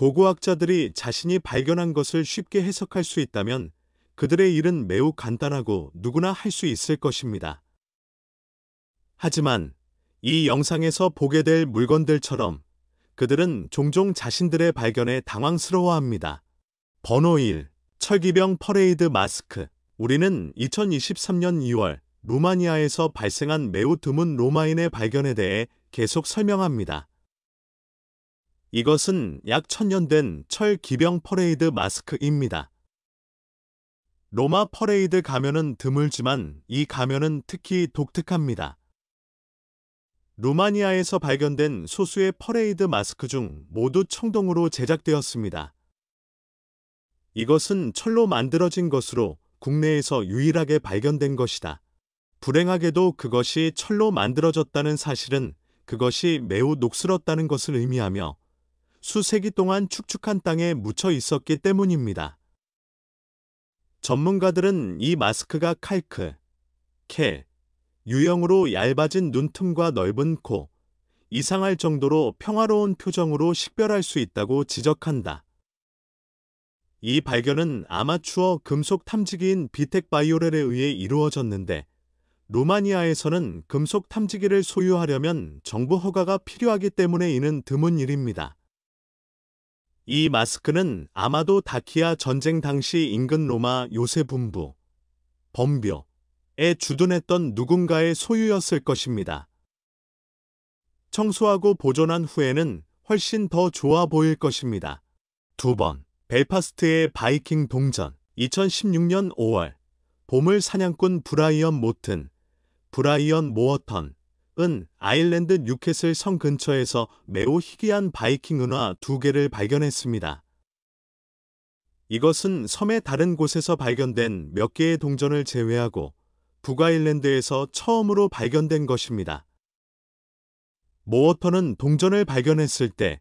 고고학자들이 자신이 발견한 것을 쉽게 해석할 수 있다면 그들의 일은 매우 간단하고 누구나 할 수 있을 것입니다. 하지만 이 영상에서 보게 될 물건들처럼 그들은 종종 자신들의 발견에 당황스러워합니다. 번호 1. 철기병 퍼레이드 마스크. 우리는 2023년 2월 루마니아에서 발생한 매우 드문 로마인의 발견에 대해 계속 설명합니다. 이것은 약 1000년 된 철 기병 퍼레이드 마스크입니다. 로마 퍼레이드 가면은 드물지만 이 가면은 특히 독특합니다. 루마니아에서 발견된 소수의 퍼레이드 마스크 중 모두 청동으로 제작되었습니다. 이것은 철로 만들어진 것으로 국내에서 유일하게 발견된 것이다. 불행하게도 그것이 철로 만들어졌다는 사실은 그것이 매우 녹슬었다는 것을 의미하며 수세기 동안 축축한 땅에 묻혀 있었기 때문입니다. 전문가들은 이 마스크가 칼크, 켈, 유형으로 얇아진 눈틈과 넓은 코, 이상할 정도로 평화로운 표정으로 식별할 수 있다고 지적한다. 이 발견은 아마추어 금속 탐지기인 비텍 바이오렐에 의해 이루어졌는데 루마니아에서는 금속 탐지기를 소유하려면 정부 허가가 필요하기 때문에 이는 드문 일입니다. 이 마스크는 아마도 다키아 전쟁 당시 인근 로마 요새분부, 범벼에 주둔했던 누군가의 소유였을 것입니다. 청소하고 보존한 후에는 훨씬 더 좋아 보일 것입니다. 2번. 벨파스트의 바이킹 동전. 2016년 5월 보물 사냥꾼 브라이언 모어턴은 아일랜드 뉴캐슬 성 근처에서 매우 희귀한 바이킹 은화 2개를 발견했습니다. 이것은 섬의 다른 곳에서 발견된 몇 개의 동전을 제외하고 북아일랜드에서 처음으로 발견된 것입니다. 모어턴은 동전을 발견했을 때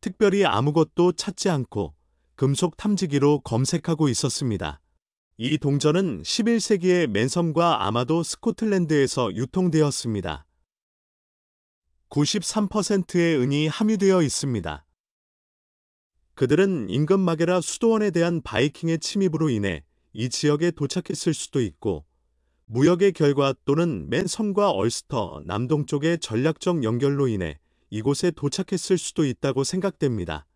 특별히 아무것도 찾지 않고 금속 탐지기로 검색하고 있었습니다. 이 동전은 11세기의 맨섬과 아마도 스코틀랜드에서 유통되었습니다. 93%의 은이 함유되어 있습니다. 그들은 임금 마게라 수도원에 대한 바이킹의 침입으로 인해 이 지역에 도착했을 수도 있고 무역의 결과 또는 맨섬과 얼스터 남동쪽의 전략적 연결로 인해 이곳에 도착했을 수도 있다고 생각됩니다.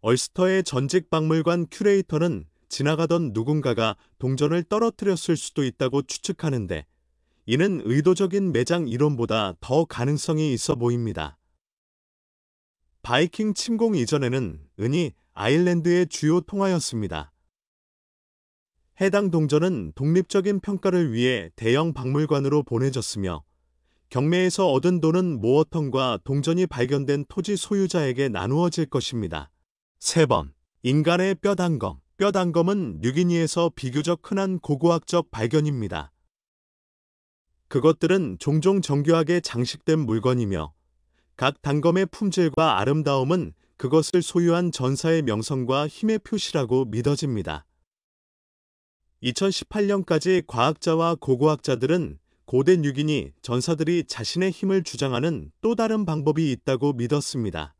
얼스터의 전직 박물관 큐레이터는 지나가던 누군가가 동전을 떨어뜨렸을 수도 있다고 추측하는데 이는 의도적인 매장 이론보다 더 가능성이 있어 보입니다. 바이킹 침공 이전에는 은이 아일랜드의 주요 통화였습니다. 해당 동전은 독립적인 평가를 위해 대형 박물관으로 보내졌으며 경매에서 얻은 돈은 모어턴과 동전이 발견된 토지 소유자에게 나누어질 것입니다. 3번. 인간의 뼈단검. 뼈단검은 뉴기니에서 비교적 흔한 고고학적 발견입니다. 그것들은 종종 정교하게 장식된 물건이며 각 단검의 품질과 아름다움은 그것을 소유한 전사의 명성과 힘의 표시라고 믿어집니다. 2018년까지 과학자와 고고학자들은 고대 뉴기니 전사들이 자신의 힘을 주장하는 또 다른 방법이 있다고 믿었습니다.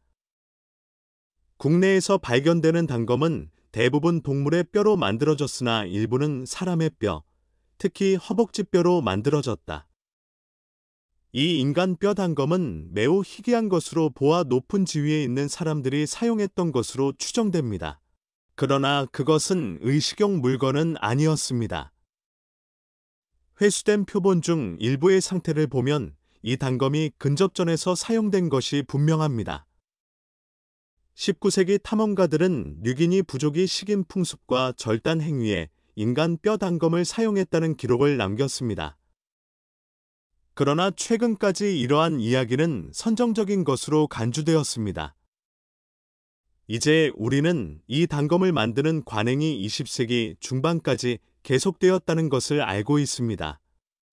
국내에서 발견되는 단검은 대부분 동물의 뼈로 만들어졌으나 일부는 사람의 뼈, 특히 허벅지 뼈로 만들어졌다. 이 인간 뼈 단검은 매우 희귀한 것으로 보아 높은 지위에 있는 사람들이 사용했던 것으로 추정됩니다. 그러나 그것은 의식용 물건은 아니었습니다. 회수된 표본 중 일부의 상태를 보면 이 단검이 근접전에서 사용된 것이 분명합니다. 19세기 탐험가들은 뉴기니 부족이 식인 풍습과 절단 행위에 인간 뼈 단검을 사용했다는 기록을 남겼습니다. 그러나 최근까지 이러한 이야기는 선정적인 것으로 간주되었습니다. 이제 우리는 이 단검을 만드는 관행이 20세기 중반까지 계속되었다는 것을 알고 있습니다.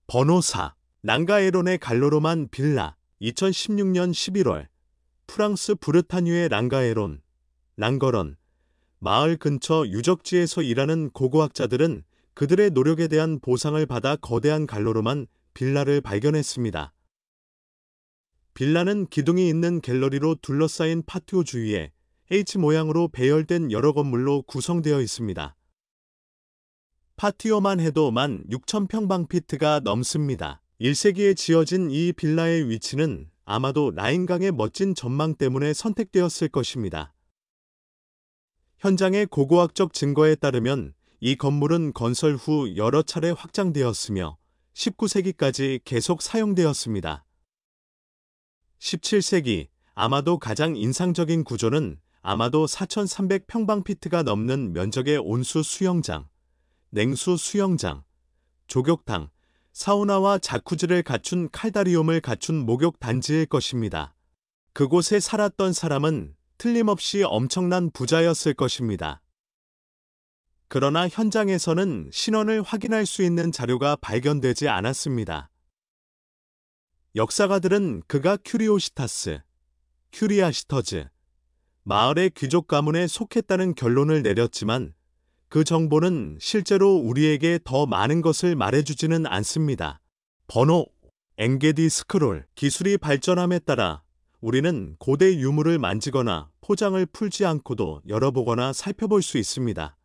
번호 4. 랑가에론의 갈로로만 빌라. 2016년 11월 프랑스 브르타뉴의 랑거런 마을 근처 유적지에서 일하는 고고학자들은 그들의 노력에 대한 보상을 받아 거대한 갈로로만 빌라를 발견했습니다. 빌라는 기둥이 있는 갤러리로 둘러싸인 파티오 주위에 H 모양으로 배열된 여러 건물로 구성되어 있습니다. 파티오만 해도 16,000평방피트가 넘습니다. 1세기에 지어진 이 빌라의 위치는 아마도 라인강의 멋진 전망 때문에 선택되었을 것입니다. 현장의 고고학적 증거에 따르면 이 건물은 건설 후 여러 차례 확장되었으며 19세기까지 계속 사용되었습니다. 17세기 아마도 가장 인상적인 구조는 아마도 4,300평방피트가 넘는 면적의 온수 수영장, 냉수 수영장, 조격탕, 사우나와 자쿠지를 갖춘 칼다리움을 갖춘 목욕 단지일 것입니다. 그곳에 살았던 사람은 틀림없이 엄청난 부자였을 것입니다. 그러나 현장에서는 신원을 확인할 수 있는 자료가 발견되지 않았습니다. 역사가들은 그가 큐리오시타스, 큐리아시터즈, 마을의 귀족 가문에 속했다는 결론을 내렸지만 그 정보는 실제로 우리에게 더 많은 것을 말해주지는 않습니다. 번호 엥게디 스크롤 기술이 발전함에 따라 우리는 고대 유물을 만지거나 포장을 풀지 않고도 열어보거나 살펴볼 수 있습니다.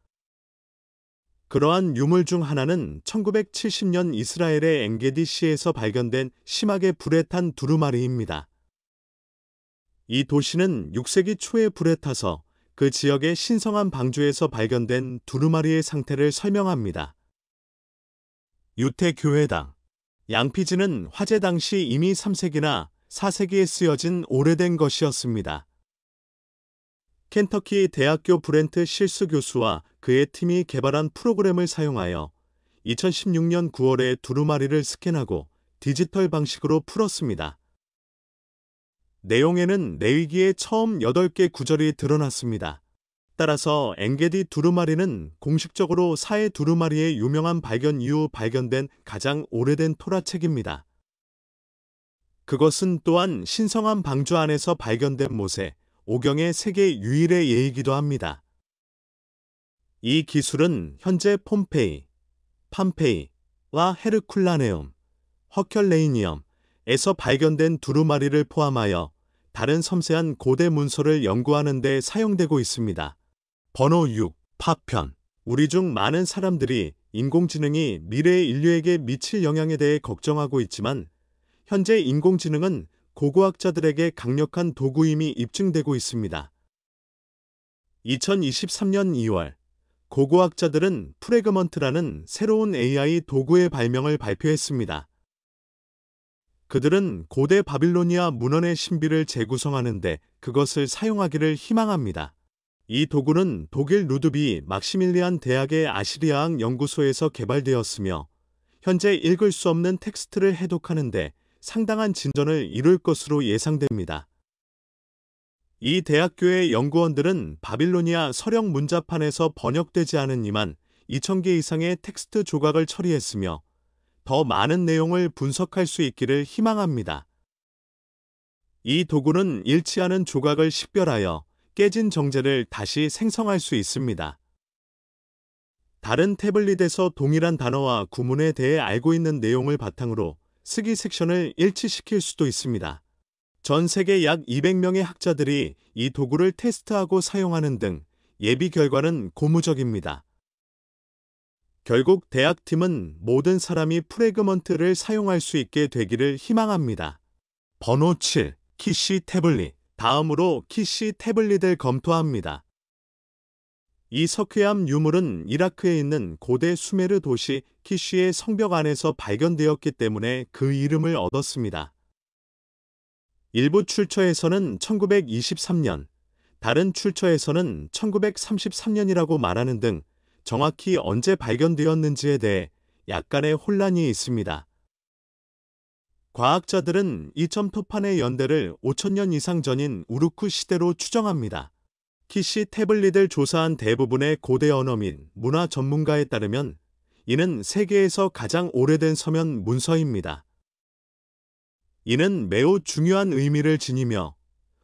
그러한 유물 중 하나는 1970년 이스라엘의 엥게디시에서 발견된 심하게 불에 탄 두루마리입니다. 이 도시는 6세기 초에 불에 타서 그 지역의 신성한 방주에서 발견된 두루마리의 상태를 설명합니다. 유태교회당 양피지는 화재 당시 이미 3세기나 4세기에 쓰여진 오래된 것이었습니다. 켄터키 대학교 브렌트 실스 교수와 그의 팀이 개발한 프로그램을 사용하여 2016년 9월에 두루마리를 스캔하고 디지털 방식으로 풀었습니다. 내용에는 내위기에 처음 8개 구절이 드러났습니다. 따라서 엥게디 두루마리는 공식적으로 사해 두루마리의 유명한 발견 이후 발견된 가장 오래된 토라책입니다. 그것은 또한 신성한 방주 안에서 발견된 모세, 오경의 세계 유일의 예이기도 합니다. 이 기술은 현재 폼페이, 팜페이와 헤르쿨라네움, 허켤레이니엄에서 발견된 두루마리를 포함하여 다른 섬세한 고대 문서를 연구하는 데 사용되고 있습니다. 번호 6. 파편 우리 중 많은 사람들이 인공지능이 미래의 인류에게 미칠 영향에 대해 걱정하고 있지만 현재 인공지능은 고고학자들에게 강력한 도구임이 입증되고 있습니다. 2023년 2월 고고학자들은 프래그먼트라는 새로운 AI 도구의 발명을 발표했습니다. 그들은 고대 바빌로니아 문헌의 신비를 재구성하는데 그것을 사용하기를 희망합니다. 이 도구는 독일 루드비 막시밀리안 대학의 아시리아학 연구소에서 개발되었으며 현재 읽을 수 없는 텍스트를 해독하는데 상당한 진전을 이룰 것으로 예상됩니다. 이 대학교의 연구원들은 바빌로니아 서령 문자판에서 번역되지 않은 2만 2천 개 이상의 텍스트 조각을 처리했으며 더 많은 내용을 분석할 수 있기를 희망합니다. 이 도구는 잃지 않은 조각을 식별하여 깨진 정제를 다시 생성할 수 있습니다. 다른 태블릿에서 동일한 단어와 구문에 대해 알고 있는 내용을 바탕으로 쓰기 섹션을 일치시킬 수도 있습니다. 전 세계 약 200명의 학자들이 이 도구를 테스트하고 사용하는 등 예비 결과는 고무적입니다. 결국 대학팀은 모든 사람이 프래그먼트를 사용할 수 있게 되기를 희망합니다. 번호 7. 키시 태블릿 다음으로 키시 태블릿을 검토합니다. 이 석회암 유물은 이라크에 있는 고대 수메르 도시 키시의 성벽 안에서 발견되었기 때문에 그 이름을 얻었습니다. 일부 출처에서는 1923년, 다른 출처에서는 1933년이라고 말하는 등 정확히 언제 발견되었는지에 대해 약간의 혼란이 있습니다. 과학자들은 이 점토판의 연대를 5,000년 이상 전인 우루크 시대로 추정합니다. 키시 태블릿을 조사한 대부분의 고대 언어 및 문화 전문가에 따르면 이는 세계에서 가장 오래된 서면 문서입니다. 이는 매우 중요한 의미를 지니며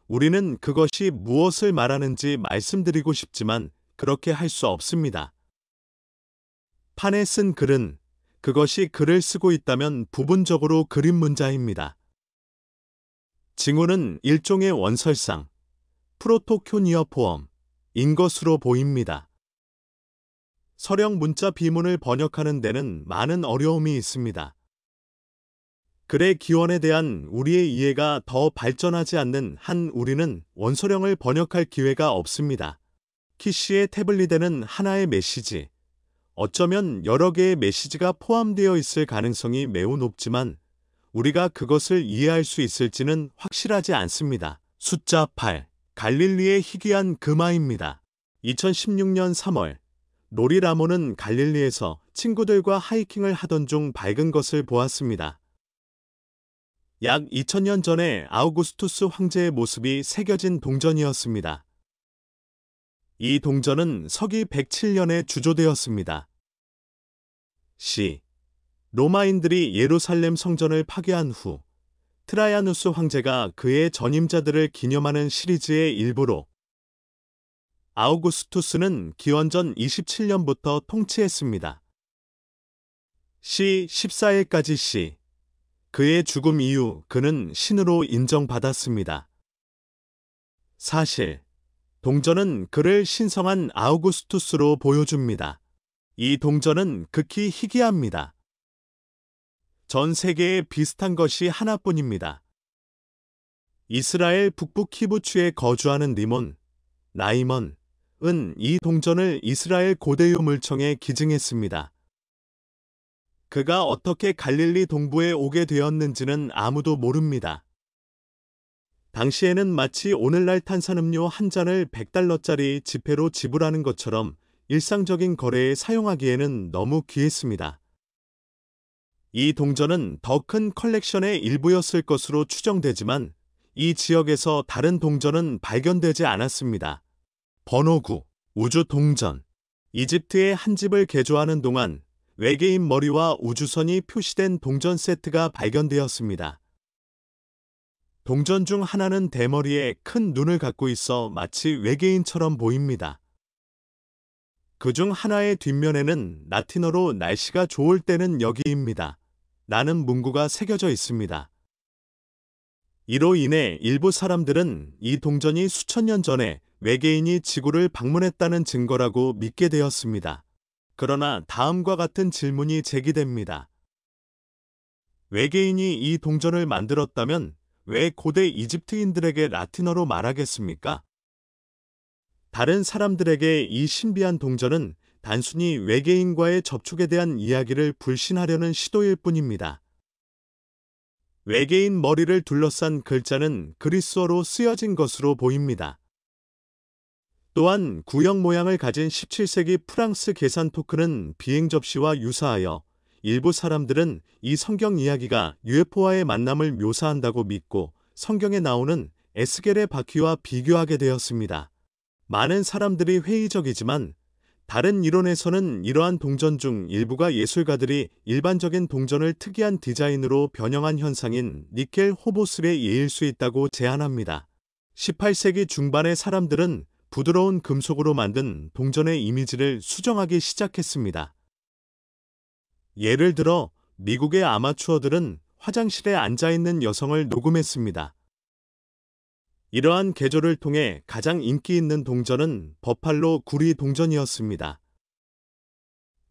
우리는 그것이 무엇을 말하는지 말씀드리고 싶지만 그렇게 할 수 없습니다. 판에 쓴 글은 그것이 글을 쓰고 있다면 부분적으로 그림 문자입니다. 징후는 일종의 원설상, 프로토큐니어포엄인 것으로 보입니다. 서령 문자 비문을 번역하는 데는 많은 어려움이 있습니다. 글의 기원에 대한 우리의 이해가 더 발전하지 않는 한 우리는 원서령을 번역할 기회가 없습니다. 키씨의 태블릿에는 하나의 메시지, 어쩌면 여러 개의 메시지가 포함되어 있을 가능성이 매우 높지만 우리가 그것을 이해할 수 있을지는 확실하지 않습니다. 숫자 8. 갈릴리의 희귀한 금화입니다. 2016년 3월, 로리 라몬은 갈릴리에서 친구들과 하이킹을 하던 중 밝은 것을 보았습니다. 약 2000년 전에 아우구스투스 황제의 모습이 새겨진 동전이었습니다. 이 동전은 서기 107년에 주조되었습니다. c. 로마인들이 예루살렘 성전을 파괴한 후 트라야누스 황제가 그의 전임자들을 기념하는 시리즈의 일부로 아우구스투스는 기원전 27년부터 통치했습니다. c. 14일까지 c. 그의 죽음 이후 그는 신으로 인정받았습니다. 사실, 동전은 그를 신성한 아우구스투스로 보여줍니다. 이 동전은 극히 희귀합니다. 전 세계에 비슷한 것이 하나뿐입니다. 이스라엘 북부 키부츠에 거주하는 나이먼은 이 동전을 이스라엘 고대 유물청에 기증했습니다. 그가 어떻게 갈릴리 동부에 오게 되었는지는 아무도 모릅니다. 당시에는 마치 오늘날 탄산음료 한 잔을 $100짜리 지폐로 지불하는 것처럼 일상적인 거래에 사용하기에는 너무 귀했습니다. 이 동전은 더 큰 컬렉션의 일부였을 것으로 추정되지만 이 지역에서 다른 동전은 발견되지 않았습니다. 번호 9. 우주 동전. 이집트의 한 집을 개조하는 동안 외계인 머리와 우주선이 표시된 동전 세트가 발견되었습니다. 동전 중 하나는 대머리에 큰 눈을 갖고 있어 마치 외계인처럼 보입니다. 그중 하나의 뒷면에는 라틴어로 날씨가 좋을 때는 여기입니다. 라는 문구가 새겨져 있습니다. 이로 인해 일부 사람들은 이 동전이 수천 년 전에 외계인이 지구를 방문했다는 증거라고 믿게 되었습니다. 그러나 다음과 같은 질문이 제기됩니다. 외계인이 이 동전을 만들었다면 왜 고대 이집트인들에게 라틴어로 말하겠습니까? 다른 사람들에게 이 신비한 동전은 단순히 외계인과의 접촉에 대한 이야기를 불신하려는 시도일 뿐입니다. 외계인 머리를 둘러싼 글자는 그리스어로 쓰여진 것으로 보입니다. 또한 구형 모양을 가진 17세기 프랑스 계산 토큰은 비행 접시와 유사하여 일부 사람들은 이 성경 이야기가 UFO와의 만남을 묘사한다고 믿고 성경에 나오는 에스겔의 바퀴와 비교하게 되었습니다. 많은 사람들이 회의적이지만 다른 이론에서는 이러한 동전 중 일부가 예술가들이 일반적인 동전을 특이한 디자인으로 변형한 현상인 니켈 호보슬의 예일 수 있다고 제안합니다. 18세기 중반의 사람들은 부드러운 금속으로 만든 동전의 이미지를 수정하기 시작했습니다. 예를 들어 미국의 아마추어들은 화장실에 앉아있는 여성을 녹음했습니다. 이러한 개조를 통해 가장 인기 있는 동전은 버팔로 구리 동전이었습니다.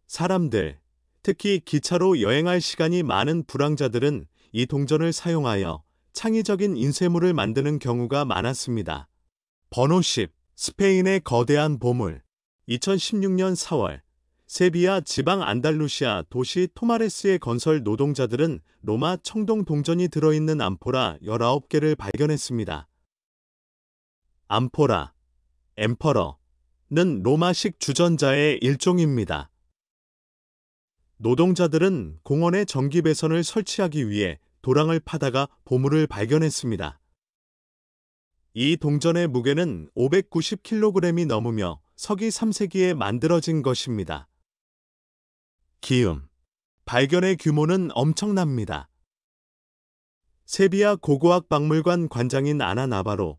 사람들, 특히 기차로 여행할 시간이 많은 불황자들은 이 동전을 사용하여 창의적인 인쇄물을 만드는 경우가 많았습니다. 번호 10. 스페인의 거대한 보물. 2016년 4월, 세비야 지방 안달루시아 도시 토마레스의 건설 노동자들은 로마 청동 동전이 들어있는 암포라 19개를 발견했습니다. 암포라, 엠퍼러는 로마식 주전자의 일종입니다. 노동자들은 공원에 전기 배선을 설치하기 위해 도랑을 파다가 보물을 발견했습니다. 이 동전의 무게는 590kg이 넘으며 서기 3세기에 만들어진 것입니다. 기욤. 발견의 규모는 엄청납니다. 세비야 고고학 박물관 관장인 아나 나바로,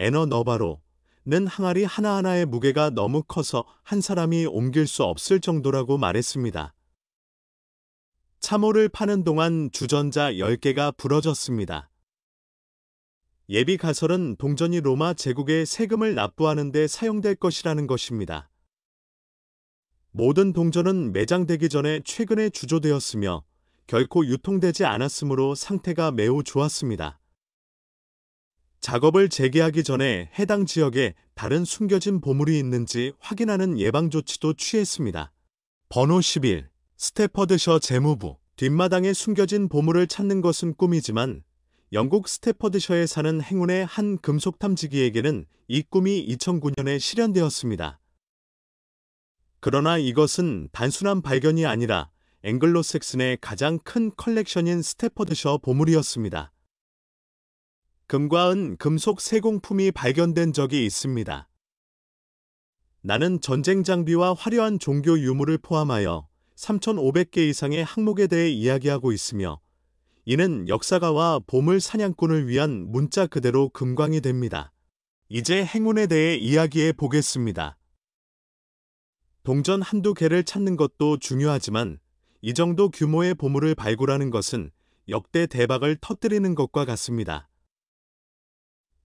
에너 너바로는 항아리 하나하나의 무게가 너무 커서 한 사람이 옮길 수 없을 정도라고 말했습니다. 참호를 파는 동안 주전자 10개가 부러졌습니다. 예비 가설은 동전이 로마 제국에 세금을 납부하는 데 사용될 것이라는 것입니다. 모든 동전은 매장되기 전에 최근에 주조되었으며 결코 유통되지 않았으므로 상태가 매우 좋았습니다. 작업을 재개하기 전에 해당 지역에 다른 숨겨진 보물이 있는지 확인하는 예방조치도 취했습니다. 번호 11. 스태퍼드셔 재무부. 뒷마당에 숨겨진 보물을 찾는 것은 꿈이지만 영국 스태퍼드셔에 사는 행운의 한 금속 탐지기에게는 이 꿈이 2009년에 실현되었습니다. 그러나 이것은 단순한 발견이 아니라 앵글로색슨의 가장 큰 컬렉션인 스태퍼드셔 보물이었습니다. 금과 은 금속 세공품이 발견된 적이 있습니다. 나는 전쟁 장비와 화려한 종교 유물을 포함하여 3,500개 이상의 항목에 대해 이야기하고 있으며 이는 역사가와 보물 사냥꾼을 위한 문자 그대로 금광이 됩니다. 이제 행운에 대해 이야기해 보겠습니다. 동전 한두 개를 찾는 것도 중요하지만 이 정도 규모의 보물을 발굴하는 것은 역대 대박을 터뜨리는 것과 같습니다.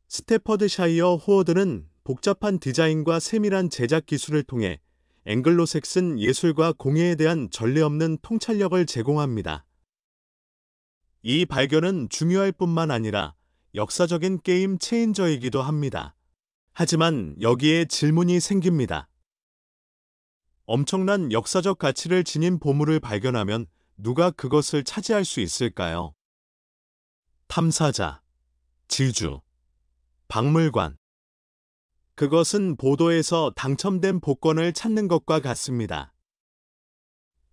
스태퍼드샤이어 호어드는 복잡한 디자인과 세밀한 제작 기술을 통해 앵글로색슨 예술과 공예에 대한 전례 없는 통찰력을 제공합니다. 이 발견은 중요할 뿐만 아니라 역사적인 게임 체인저이기도 합니다. 하지만 여기에 질문이 생깁니다. 엄청난 역사적 가치를 지닌 보물을 발견하면 누가 그것을 차지할 수 있을까요? 탐사자, 지주, 박물관. 그것은 보도에서 당첨된 복권을 찾는 것과 같습니다.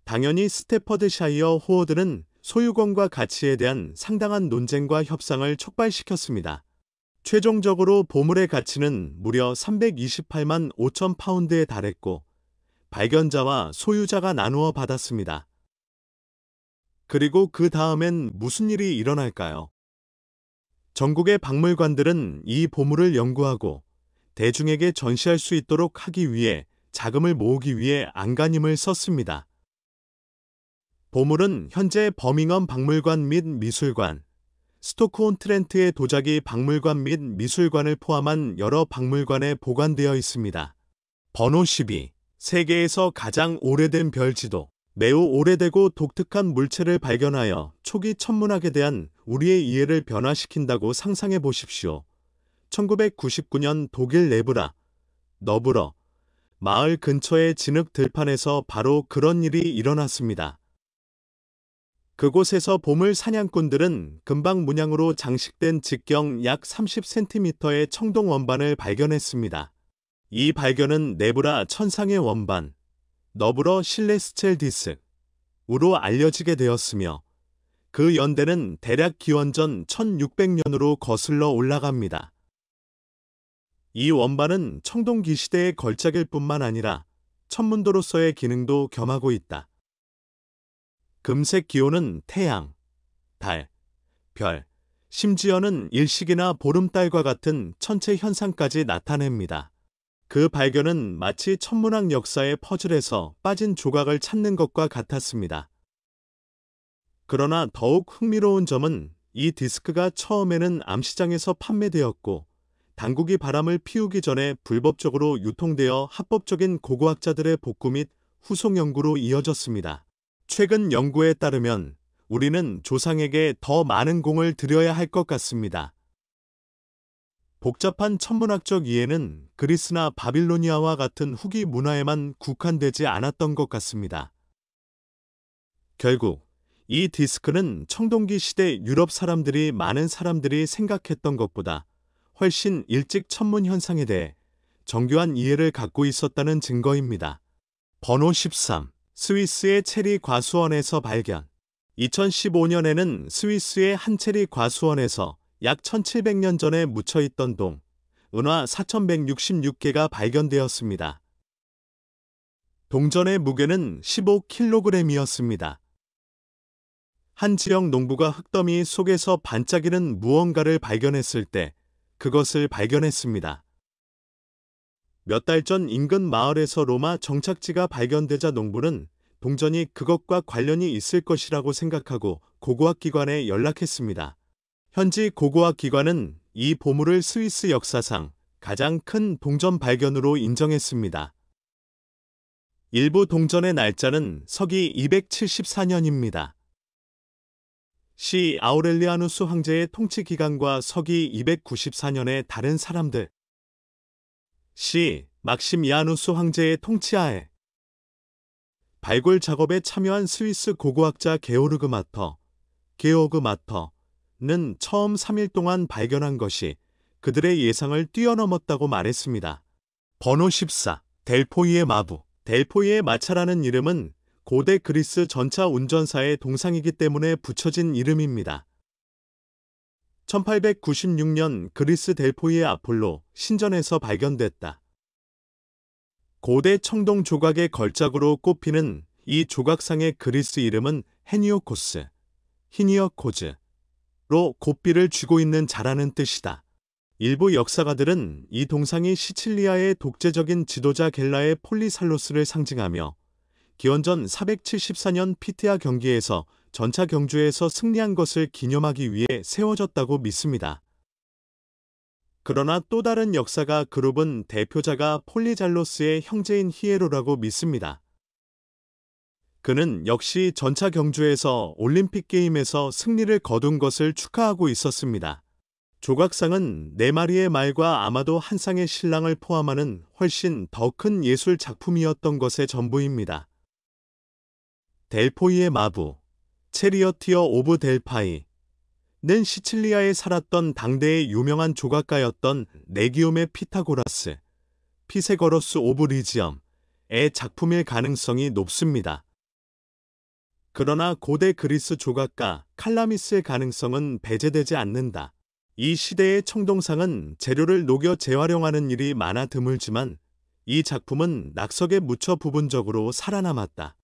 당연히 스태퍼드샤이어 호어드는 소유권과 가치에 대한 상당한 논쟁과 협상을 촉발시켰습니다. 최종적으로 보물의 가치는 무려 328만 5천 파운드에 달했고 발견자와 소유자가 나누어 받았습니다. 그리고 그 다음엔 무슨 일이 일어날까요? 전국의 박물관들은 이 보물을 연구하고 대중에게 전시할 수 있도록 하기 위해 자금을 모으기 위해 안간힘을 썼습니다. 보물은 현재 버밍엄 박물관 및 미술관, 스토크온트렌트의 도자기 박물관 및 미술관을 포함한 여러 박물관에 보관되어 있습니다. 번호 12. 세계에서 가장 오래된 별지도. 매우 오래되고 독특한 물체를 발견하여 초기 천문학에 대한 우리의 이해를 변화시킨다고 상상해 보십시오. 1999년 독일 너브러 마을 근처의 진흙 들판에서 바로 그런 일이 일어났습니다. 그곳에서 보물 사냥꾼들은 금방 문양으로 장식된 직경 약 30cm의 청동 원반을 발견했습니다. 이 발견은 네브라 천상의 원반, 너브러 실레스첼 디스으로 알려지게 되었으며 그 연대는 대략 기원전 1600년으로 거슬러 올라갑니다. 이 원반은 청동기 시대의 걸작일 뿐만 아니라 천문도로서의 기능도 겸하고 있다. 금색 기호는 태양, 달, 별, 심지어는 일식이나 보름달과 같은 천체 현상까지 나타냅니다. 그 발견은 마치 천문학 역사의 퍼즐에서 빠진 조각을 찾는 것과 같았습니다. 그러나 더욱 흥미로운 점은 이 디스크가 처음에는 암시장에서 판매되었고 당국이 바람을 피우기 전에 불법적으로 유통되어 합법적인 고고학자들의 복구 및 후속 연구로 이어졌습니다. 최근 연구에 따르면 우리는 조상에게 더 많은 공을 들여야 할 것 같습니다. 복잡한 천문학적 이해는 그리스나 바빌로니아와 같은 후기 문화에만 국한되지 않았던 것 같습니다. 결국 이 디스크는 청동기 시대 유럽 사람들이 많은 사람들이 생각했던 것보다 훨씬 일찍 천문 현상에 대해 정교한 이해를 갖고 있었다는 증거입니다. 번호 13. 스위스의 체리 과수원에서 발견. 2015년에는 스위스의 한 체리 과수원에서 약 1700년 전에 묻혀있던 은화 4166개가 발견되었습니다. 동전의 무게는 15kg이었습니다. 한 지역 농부가 흙더미 속에서 반짝이는 무언가를 발견했을 때 그것을 발견했습니다. 몇 달 전 인근 마을에서 로마 정착지가 발견되자 농부는 동전이 그것과 관련이 있을 것이라고 생각하고 고고학 기관에 연락했습니다. 현지 고고학 기관은 이 보물을 스위스 역사상 가장 큰 동전 발견으로 인정했습니다. 일부 동전의 날짜는 서기 274년입니다. 시 아우렐리아누스 황제의 통치 기간과 서기 294년의 다른 사람들. 시 막시미아누스 황제의 통치하에 발굴 작업에 참여한 스위스 고고학자 게오르그 마터는 처음 3일 동안 발견한 것이 그들의 예상을 뛰어넘었다고 말했습니다. 번호 14. 델포이의 마부. 델포이의 마차라는 이름은 고대 그리스 전차 운전사의 동상이기 때문에 붙여진 이름입니다. 1896년 그리스 델포이의 아폴로 신전에서 발견됐다. 고대 청동 조각의 걸작으로 꼽히는 이 조각상의 그리스 이름은 헤니오코스로 고삐를 쥐고 있는 자라는 뜻이다. 일부 역사가들은 이 동상이 시칠리아의 독재적인 지도자 겔라의 폴리살로스를 상징하며 기원전 474년 피티아 경기에서 전차 경주에서 승리한 것을 기념하기 위해 세워졌다고 믿습니다. 그러나 또 다른 역사가 그룹은 대표자가 폴리잘로스의 형제인 히에로라고 믿습니다. 그는 역시 전차 경주에서 올림픽 게임에서 승리를 거둔 것을 축하하고 있었습니다. 조각상은 4마리의 말과 아마도 한 쌍의 신랑을 포함하는 훨씬 더 큰 예술 작품이었던 것의 전부입니다. 델포이의 마부, 체리어티어 오브 델파이는 시칠리아에 살았던 당대의 유명한 조각가였던 네기움의 피세거러스 오브 리지엄의 작품일 가능성이 높습니다. 그러나 고대 그리스 조각가 칼라미스의 가능성은 배제되지 않는다. 이 시대의 청동상은 재료를 녹여 재활용하는 일이 많아 드물지만 이 작품은 낙석에 묻혀 부분적으로 살아남았다.